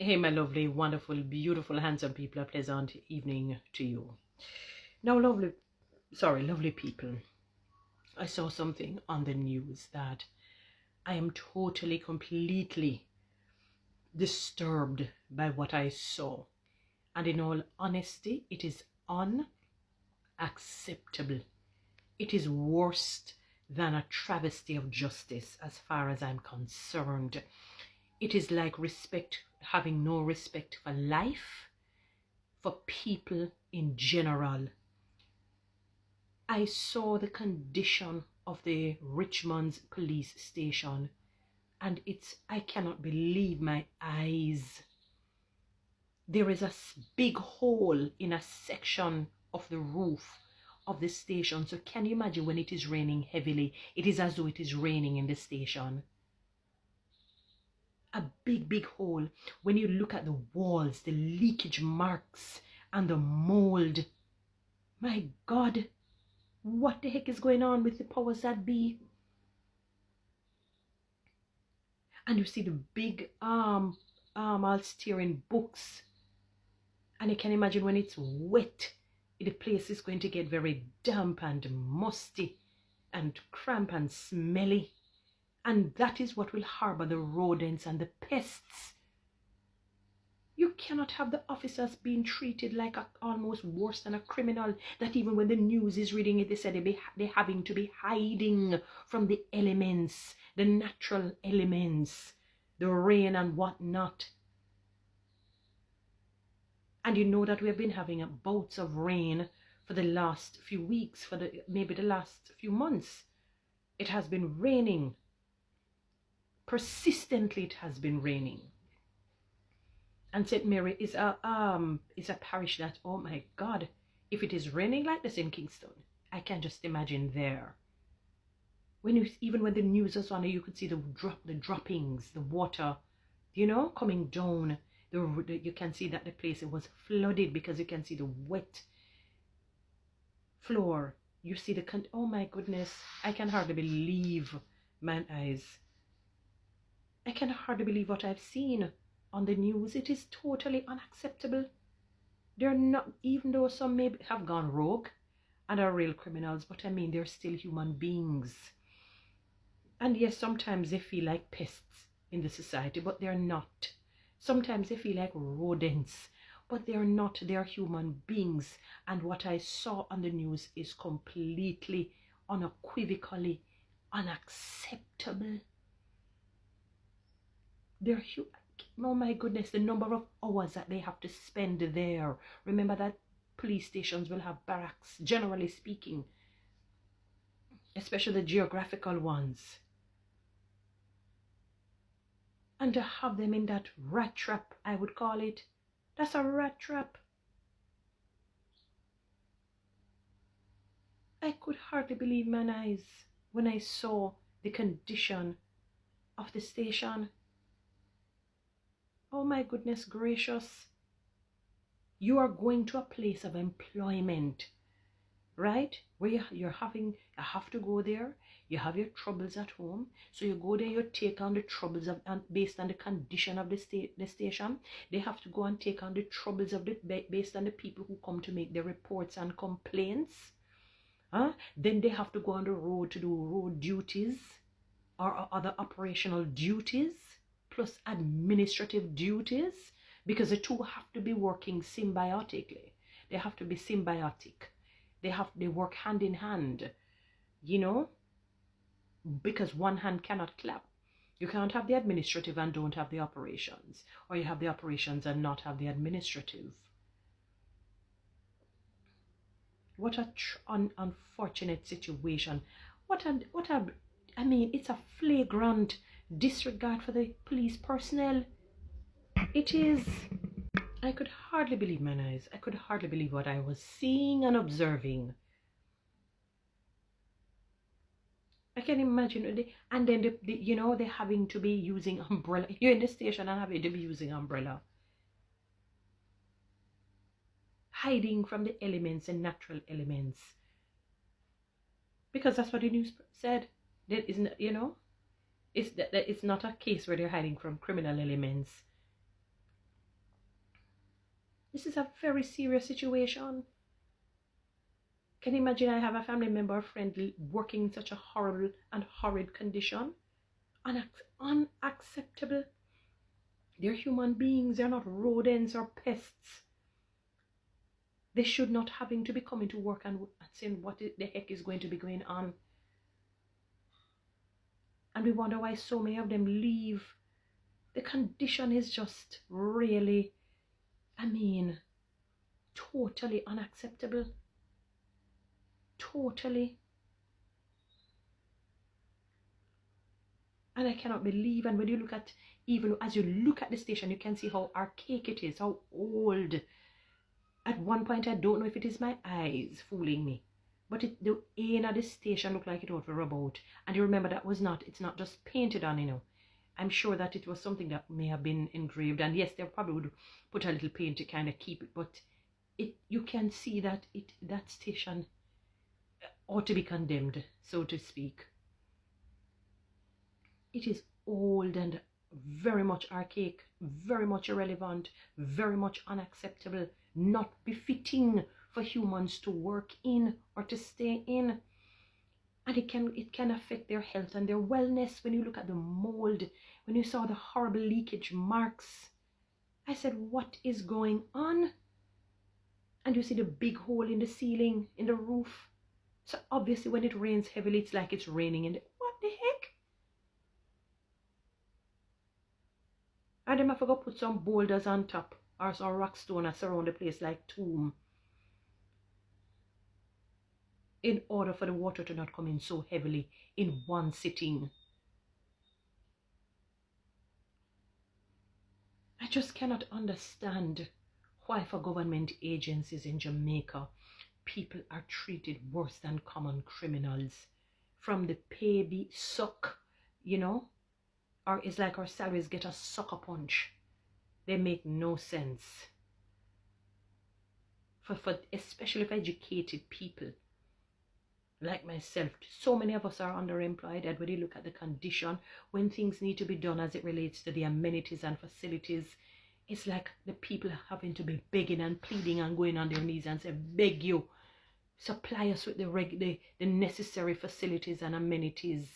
Hey, my lovely, wonderful, beautiful, handsome people, a pleasant evening to you. Now, lovely people, I saw something on the news that I am totally, completely disturbed by what I saw. And in all honesty, it is unacceptable. It is worse than a travesty of justice as far as I'm concerned. It is like having no respect for life, for people in general. I saw the condition of the Richmond police station, and I cannot believe my eyes. There is a big hole in a section of the roof of the station. So can you imagine when it is raining heavily? It is as though it is raining in the station. A big hole. When you look at the walls, the leakage marks and the mold, my God, what the heck is going on with the powers that be? And you see the big all steering books, and you can imagine when it's wet, the place is going to get very damp and musty and cramp and smelly. And that is what will harbor the rodents and the pests. You cannot have the officers being treated like almost worse than a criminal, that even when the news is reading it, they said they're having to be hiding from the elements, the natural elements, the rain and whatnot. And you know that we have been having bouts of rain for the last few weeks, maybe the last few months. It has been raining. Persistently it has been raining. And St. Mary is a parish that, oh my God, if it is raining like this in Kingston, I can just imagine there. Even when the news was on, you could see the droppings, the water, coming down. You can see that the place, it was flooded because you can see the wet floor. You see oh my goodness, I can hardly believe my eyes. I can hardly believe what I've seen on the news. It is totally unacceptable. They're not, even though some may have gone rogue and are real criminals, but I mean, they're still human beings. And yes, sometimes they feel like pests in the society, but they're not. Sometimes they feel like rodents, but they're not. They're human beings. And what I saw on the news is completely, unequivocally unacceptable. Oh my goodness, the number of hours that they have to spend there. Remember that police stations will have barracks, generally speaking, especially the geographical ones. And to have them in that rat trap, I would call it. That's a rat trap. I could hardly believe my eyes when I saw the condition of the station. Oh my goodness gracious. You are going to a place of employment, right? Where you have to go there. You have your troubles at home. So you go there, you take on the troubles based on the condition of the station. They have to go and take on the troubles based on the people who come to make their reports and complaints. Then they have to go on the road to do road duties or other operational duties, plus administrative duties, because the two have to be working symbiotically. They have to be symbiotic. They work hand in hand, because one hand cannot clap. You can't have the administrative and don't have the operations, or you have the operations and not have the administrative. What an unfortunate situation. I mean, it's a flagrant disregard for the police personnel. It is. I could hardly believe my eyes. I could hardly believe what I was seeing and observing. I can imagine, and then they're having to be using umbrella. You're in the station and having to be using umbrella, hiding from the elements and natural elements, because that's what the news said. That isn't, it's not a case where they're hiding from criminal elements. This is a very serious situation. Can you imagine I have a family member or friend working in such a horrible and horrid condition? Unacceptable. They're human beings. They're not rodents or pests. They should not having to be coming to work and saying what the heck is going to be going on. And we wonder why so many of them leave. The condition is just really, totally unacceptable. Totally. And I cannot believe, and when you look at, even as you look at the station, you can see how archaic it is, how old. At one point, I don't know if it is my eyes fooling me, but the end of the station looked like it was rub out. And you remember that it's not just painted on, I'm sure that it was something that may have been engraved. And yes, they probably would put a little paint to kind of keep it, but you can see that that station ought to be condemned, so to speak. It is old and very much archaic, very much irrelevant, very much unacceptable, not befitting for humans to work in or to stay in. And it can affect their health and their wellness. When you look at the mold, when you saw the horrible leakage marks, I said, what is going on? And you see the big hole in the ceiling, in the roof. So obviously when it rains heavily, it's like it's raining in what the heck? And then I forgot to put some boulders on top or some rock stone that surround the place like tomb, in order for the water to not come in so heavily in one sitting. I just cannot understand why for government agencies in Jamaica, people are treated worse than common criminals. From the pay be suck, or it's like our salaries get a sucker punch. They make no sense. For especially for educated people like myself, so many of us are underemployed. And when you look at the condition, when things need to be done as it relates to the amenities and facilities, it's like the people having to be begging and pleading and going on their knees and say, beg you, supply us with the necessary facilities and amenities,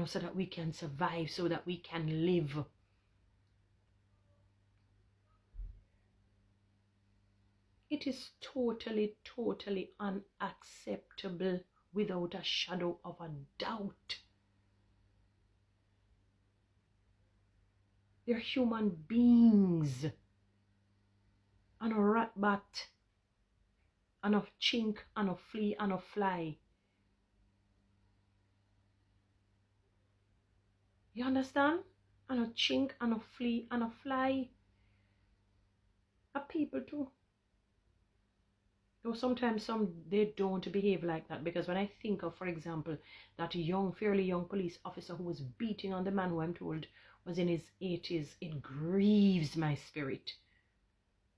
so that we can survive, so that we can live. It is totally, totally unacceptable without a shadow of a doubt. They're human beings. And a rat bat, and a chink, and a flea, and a fly. You understand? And a chink, and a flea, and a fly. Are people too. Though sometimes they don't behave like that, because when I think of, for example, that fairly young police officer who was beating on the man who I'm told was in his 80s, it grieves my spirit.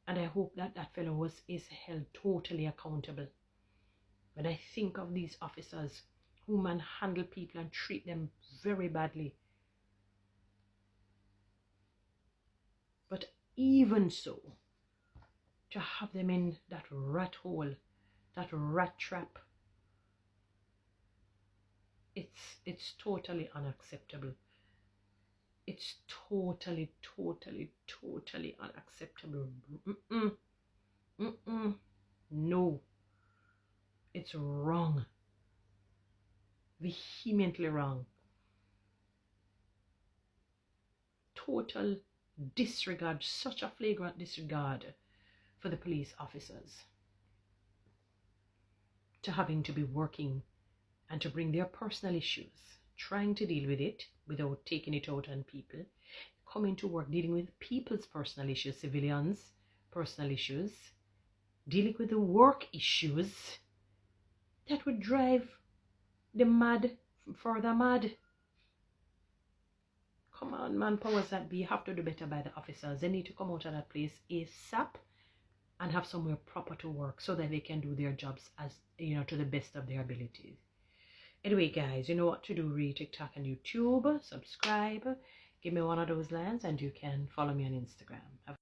And I hope that that fellow is held totally accountable. When I think of these officers who manhandle people and treat them very badly. But even so, to have them in that rat hole, that rat trap, it's totally unacceptable. It's totally, totally, totally unacceptable. No. It's wrong. Vehemently wrong. Total disregard, such a flagrant disregard for the police officers, to having to be working and to bring their personal issues, trying to deal with it without taking it out on people, coming to work dealing with people's personal issues, civilians' personal issues, dealing with the work issues that would drive the mad further mad. Come on, man, powers that be, you have to do better by the officers. They need to come out of that place ASAP and have somewhere proper to work so that they can do their jobs as, to the best of their abilities. Anyway, guys, you know what to do. Read TikTok and YouTube, subscribe, give me one of those lines, and you can follow me on Instagram.